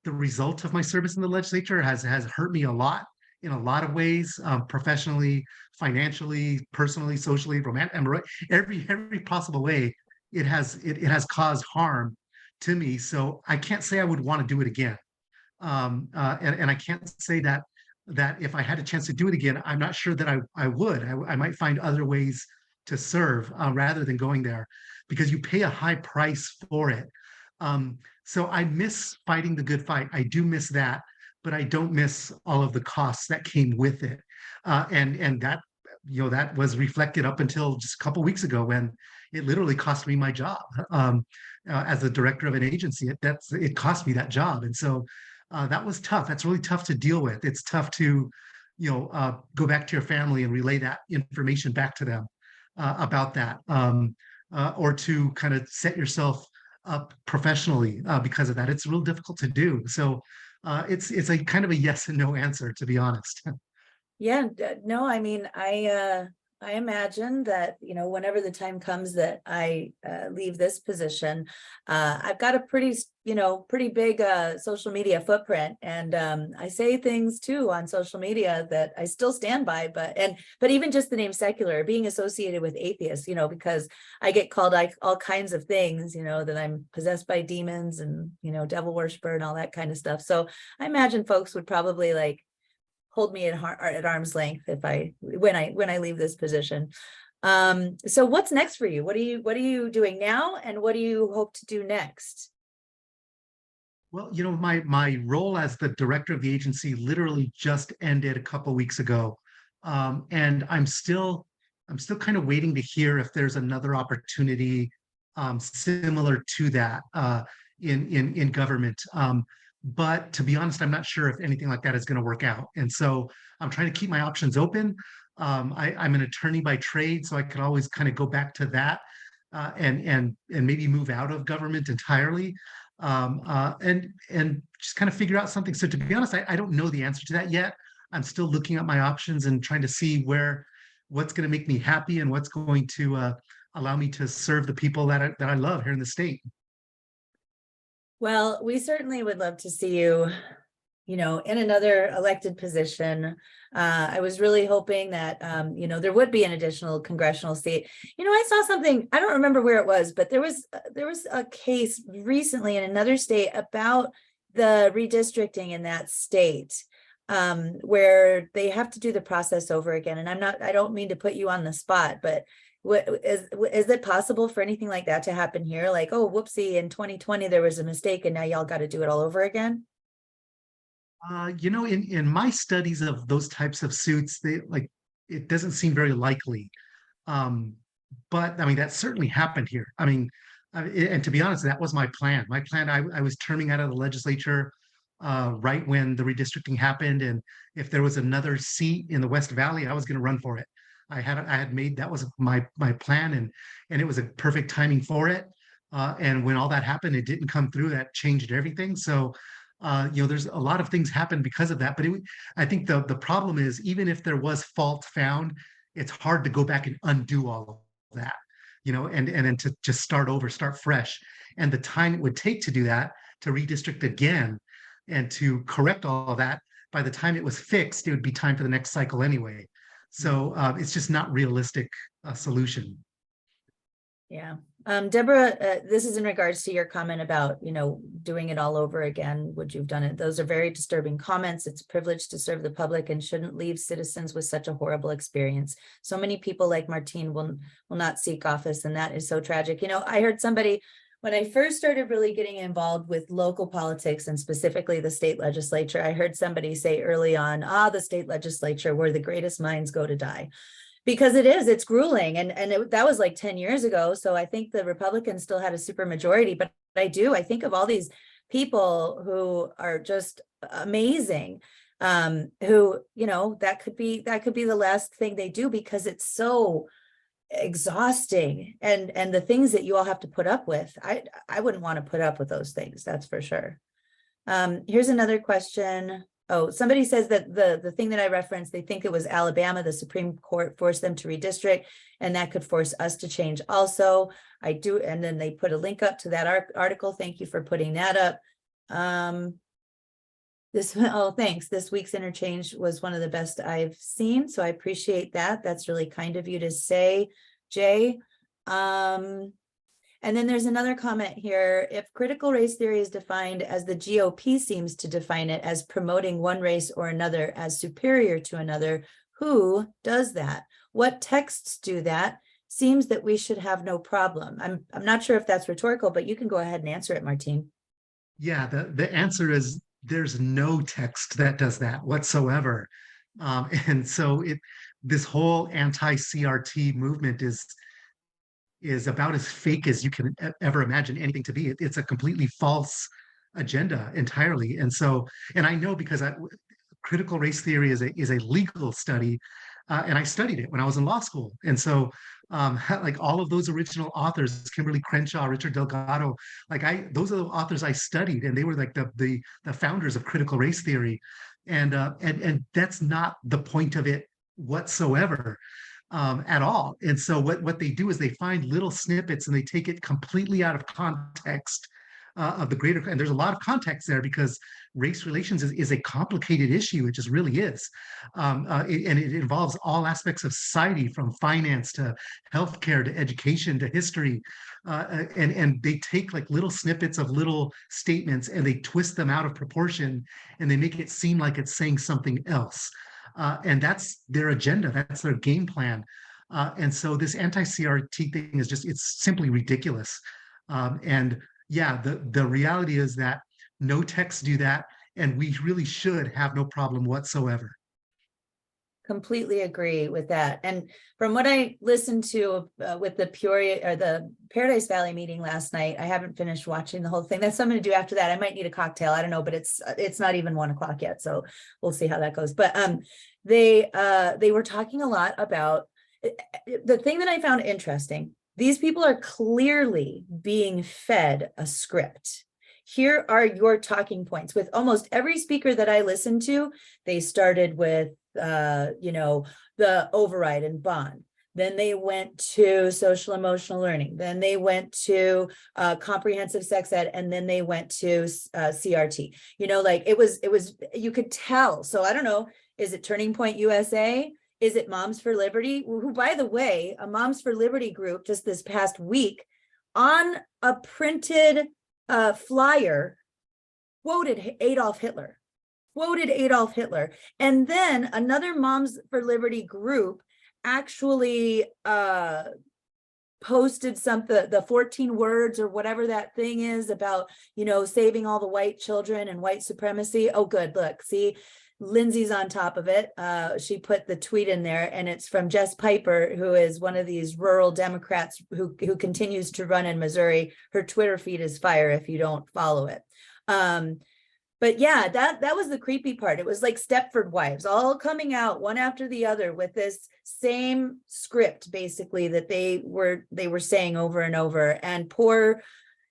the result of my service in the legislature has hurt me a lot in a lot of ways, professionally, financially, personally, socially, romantic, every possible way. It has caused harm to me. So I can't say I would want to do it again. And I can't say that if I had a chance to do it again, I'm not sure that I would. I might find other ways to serve rather than going there, because you pay a high price for it. So I miss fighting the good fight. I do miss that. but I don't miss all of the costs that came with it. And that, that was reflected up until just a couple weeks ago when it literally cost me my job as the director of an agency. It cost me that job, and so that was tough. That's really tough to deal with. It's tough to, go back to your family and relay that information back to them about that, or to kind of set yourself up professionally because of that. It's real difficult to do. So it's a kind of a yes and no answer, to be honest. Yeah, no, I mean, I imagine that, whenever the time comes that I leave this position, I've got a pretty big social media footprint, and I say things too on social media that I still stand by, but even just the name secular, being associated with atheists, because I get called like all kinds of things, that I'm possessed by demons and, devil worshiper and all that kind of stuff. So I imagine folks would probably like hold me at arm's length when I leave this position. So what's next for you? What are you doing now, and what do you hope to do next? Well, my role as the director of the agency literally just ended a couple weeks ago, and I'm still kind of waiting to hear if there's another opportunity similar to that in government. But to be honest, I'm not sure if anything like that is going to work out. And so I'm trying to keep my options open. I'm an attorney by trade, so I could always kind of go back to that and maybe move out of government entirely, and just kind of figure out something. So to be honest, I don't know the answer to that yet. I'm still looking at my options and trying to see what's going to make me happy and what's going to allow me to serve the people that I love here in the state. Well, we certainly would love to see you, in another elected position. I was really hoping that, there would be an additional congressional seat. I saw something, I don't remember where it was, but there was a case recently in another state about the redistricting in that state, where they have to do the process over again. And I don't mean to put you on the spot, but is it possible for anything like that to happen here? Like, oh, whoopsie, in 2020 there was a mistake and now y'all got to do it all over again? In my studies of those types of suits, it doesn't seem very likely. But I mean, that certainly happened here. I mean, and to be honest, that was my plan. I was terming out of the legislature right when the redistricting happened, and if there was another seat in the West Valley, I was going to run for it. I had made that was my plan, and it was a perfect timing for it. And when all that happened, it didn't come through. That changed everything. So, there's a lot of things happened because of that. But I think the problem is, even if there was fault found, it's hard to go back and undo all of that, and then to just start over, start fresh. And the time it would take to do that, to redistrict again and to correct all of that, by the time it was fixed, it would be time for the next cycle anyway. So it's just not realistic solution. Yeah. Deborah, this is in regards to your comment about, doing it all over again. Would you have done it? Those are very disturbing comments. It's a privilege to serve the public and shouldn't leave citizens with such a horrible experience. So many people like Martín will not seek office, and that is so tragic. I heard somebody, when I first started really getting involved with local politics and specifically the state legislature, I heard somebody say early on, the state legislature, where the greatest minds go to die. Because it's grueling. And that was like 10 years ago. So I think the Republicans still had a super majority, but I think of all these people who are just amazing, who, that could be the last thing they do, because it's so exhausting, and the things that you all have to put up with. I wouldn't want to put up with those things, that's for sure. Here's another question. Oh, somebody says that the thing that I referenced, they think it was Alabama, the Supreme Court forced them to redistrict, and that could force us to change also. I do, and then they put a link up to that article. Thank you for putting that up. Thanks. This week's interchange was one of the best I've seen, so I appreciate that. That's really kind of you to say, Jay. And then there's another comment here. If critical race theory is defined as the GOP seems to define it as promoting one race or another as superior to another, who does that? What texts do that? Seems that we should have no problem. I'm not sure if that's rhetorical, but you can go ahead and answer it, Martín. Yeah, the answer is there's no text that does that whatsoever. And so this whole anti-CRT movement is about as fake as you can ever imagine anything to be. It's a completely false agenda entirely. And so, and I know because critical race theory is a legal study, and I studied it when I was in law school. And so, like all of those original authors, Kimberly Crenshaw, Richard Delgado, those are the authors I studied, and they were like the founders of critical race theory, and that's not the point of it whatsoever. At all. And so what they do is they find little snippets and they take it completely out of context of the greater, and there's a lot of context there because race relations is a complicated issue. It just really is. And it involves all aspects of society, from finance to healthcare to education to history. And they take like little snippets of little statements and they twist them out of proportion and they make it seem like it's saying something else. And that's their agenda, that's their game plan. And so this anti-CRT thing is it's simply ridiculous. And yeah, the reality is that no texts do that, and we really should have no problem whatsoever. Completely agree with that. And from what I listened to with the Peoria or the Paradise Valley meeting last night, I haven't finished watching the whole thing. That's something to do after that. I might need a cocktail. I don't know, but it's not even 1 o'clock yet. So we'll see how that goes. But they were talking a lot about the thing that I found interesting. These people are clearly being fed a script. Here are your talking points. With almost every speaker that I listened to, they started with the override and bond. Then they went to social emotional learning. Then they went to comprehensive sex ed, and then they went to CRT. It was you could tell. So I don't know, is it Turning Point USA? Is it Moms for Liberty? Who, by the way, a Moms for Liberty group just this past week on a printed flyer quoted Adolf Hitler. And then another Moms for Liberty group actually posted something, the 14 words or whatever that thing is about, saving all the white children and white supremacy. Oh, good. Look, see, Lindsay's on top of it. She put the tweet in there, and it's from Jess Piper, who is one of these rural Democrats who continues to run in Missouri. Her Twitter feed is fire if you don't follow it. But yeah, that was the creepy part. It was like Stepford Wives, all coming out one after the other with this same script, basically, that they were saying over and over. And poor,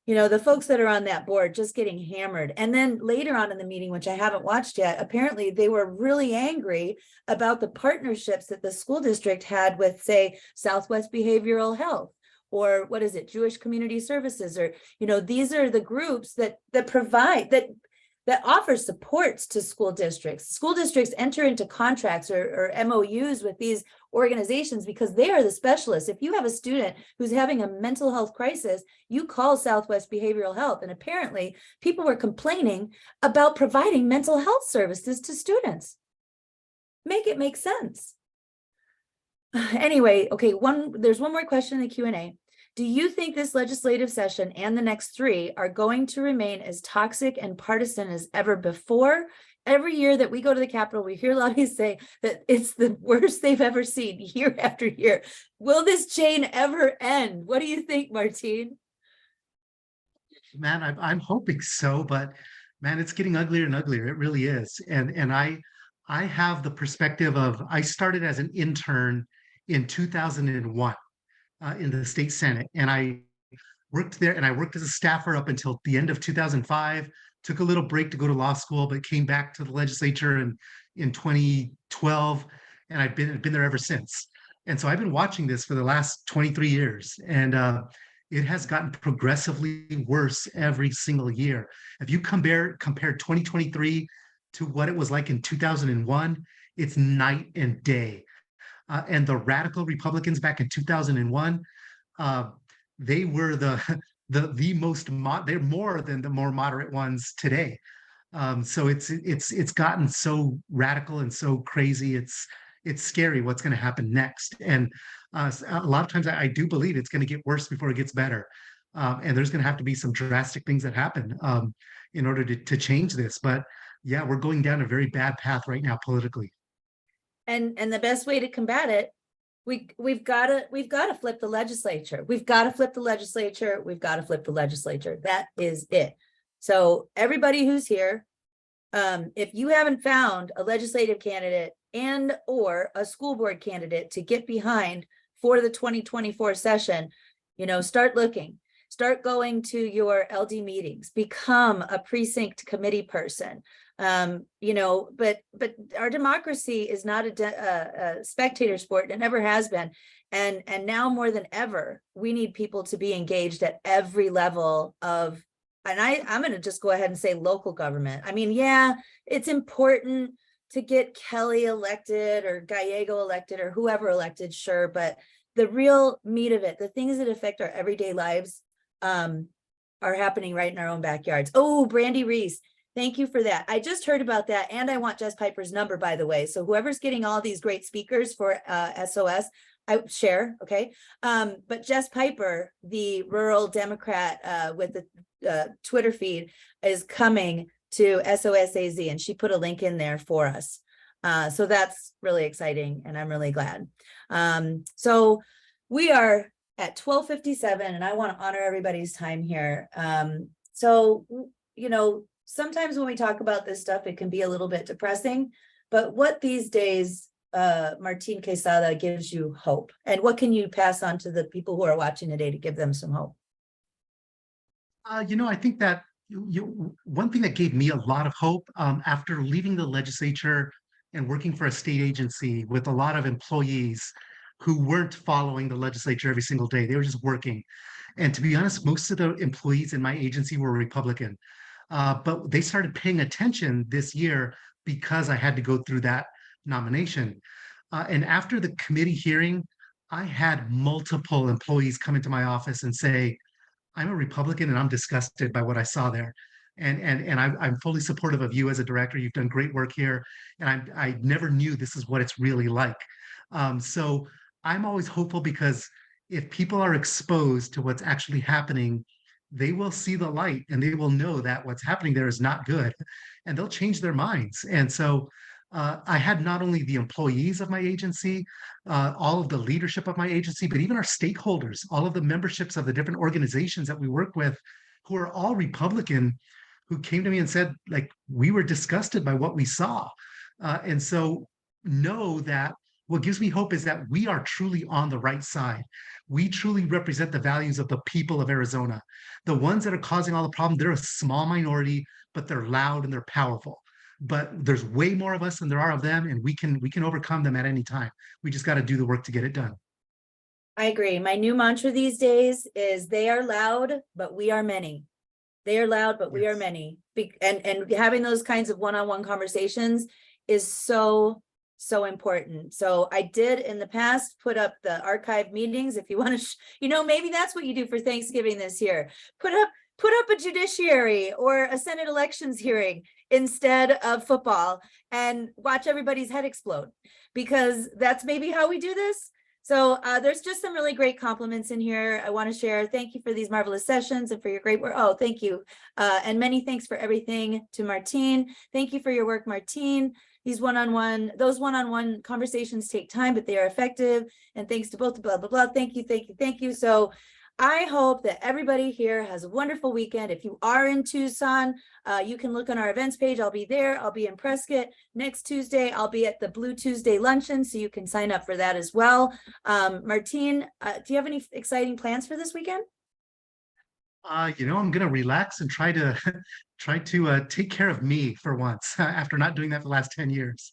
the folks that are on that board just getting hammered. And then later on in the meeting, which I haven't watched yet, apparently they were really angry about the partnerships that the school district had with, say, Southwest Behavioral Health, or what is it, Jewish Community Services, or, these are the groups that provide, that offer supports to school districts. School districts enter into contracts or MOUs with these organizations because they are the specialists. If you have a student who's having a mental health crisis, you call Southwest Behavioral Health. And apparently people were complaining about providing mental health services to students. Make it make sense. Anyway, okay, there's one more question in the Q&A. Do you think this legislative session and the next 3 are going to remain as toxic and partisan as ever before? Every year that we go to the Capitol, we hear lobbyists say that it's the worst they've ever seen year after year. Will this chain ever end? What do you think, Martín? Man, I'm hoping so, but man, it's getting uglier and uglier. It really is. And I have the perspective of, I started as an intern in 2001. In the state Senate, and I worked there, and I worked as a staffer up until the end of 2005, took a little break to go to law school, but came back to the legislature in 2012, and I've been there ever since. And so I've been watching this for the last 23 years, and it has gotten progressively worse every single year. If you compare 2023 to what it was like in 2001, it's night and day. And the radical Republicans back in 2001, they were the most they're more than the more moderate ones today. So it's gotten so radical and so crazy. It's scary what's going to happen next. And a lot of times I do believe it's going to get worse before it gets better. And there's going to have to be some drastic things that happen in order to change this. But Yeah, we're going down a very bad path right now politically. And the best way to combat it, we've got to flip the legislature. We've got to flip the legislature. We've got to flip the legislature. That is it. So everybody who's here, if you haven't found a legislative candidate and or a school board candidate to get behind for the 2024 session, start looking. Start going to your LD meetings, become a precinct committee person. But our democracy is not a spectator sport. It never has been. And now more than ever, we need people to be engaged at every level of, and I'm going to just go ahead and say local government. I mean, yeah, it's important to get Kelly elected or Gallego elected or whoever elected, sure. But the real meat of it, the things that affect our everyday lives, are happening right in our own backyards. Oh, Brandy Reese, thank you for that. I just heard about that. And I want Jess Piper's number, by the way. So whoever's getting all these great speakers for SOS, I share. Okay. But Jess Piper, the rural Democrat with the Twitter feed, is coming to SOS AZ, and she put a link in there for us. So that's really exciting. And I'm really glad. So we are at 12:57, and I want to honor everybody's time here. So, sometimes when we talk about this stuff, it can be a little bit depressing, but what these days, Martín Quezada gives you hope, and what can you pass on to the people who are watching today to give them some hope? I think that one thing that gave me a lot of hope after leaving the legislature and working for a state agency with a lot of employees who weren't following the legislature every single day. They were just working. And to be honest, most of the employees in my agency were Republican. But they started paying attention this year because I had to go through that nomination. And after the committee hearing, I had multiple employees come into my office and say, I'm a Republican and I'm disgusted by what I saw there. And I'm fully supportive of you as a director. You've done great work here. And I never knew this is what it's really like. So I'm always hopeful, because if people are exposed to what's actually happening, they will see the light and they will know that what's happening there is not good, and they'll change their minds. And so I had not only the employees of my agency, all of the leadership of my agency, but even our stakeholders, all of the memberships of the different organizations that we work with, who are all Republican, who came to me and said, like, we were disgusted by what we saw. And so know that what gives me hope is that we are truly on the right side. We truly represent the values of the people of Arizona. The ones that are causing all the problem, they're a small minority, but they're loud and they're powerful. But there's way more of us than there are of them, and we can overcome them at any time. We just got to do the work to get it done. I agree. My new mantra these days is they are loud, but we are many. They are loud, but we are many. And having those kinds of one-on-one conversations is so important. So I did in the past put up the archive meetings. If you want to, maybe that's what you do for Thanksgiving this year. Put up a judiciary or a Senate elections hearing instead of football, and watch everybody's head explode, because that's maybe how we do this. So there's just some really great compliments in here I want to share. Thank you for these marvelous sessions and for your great work. Oh, thank you. And many thanks for everything to Martín. Thank you for your work, Martín. Those one-on-one conversations take time, but they are effective. And thanks to both, blah, blah, blah. Thank you. So I hope that everybody here has a wonderful weekend. If you are in Tucson, you can look on our events page. I'll be there. I'll be in Prescott next Tuesday. I'll be at the Blue Tuesday luncheon, so you can sign up for that as well. Martín, do you have any exciting plans for this weekend? I'm going to relax and try to take care of me for once after not doing that for the last 10 years.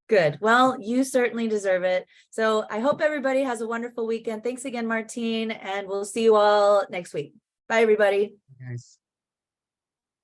Good. Well, you certainly deserve it. So I hope everybody has a wonderful weekend. Thanks again, Martín, and we'll see you all next week. Bye, everybody. Guys.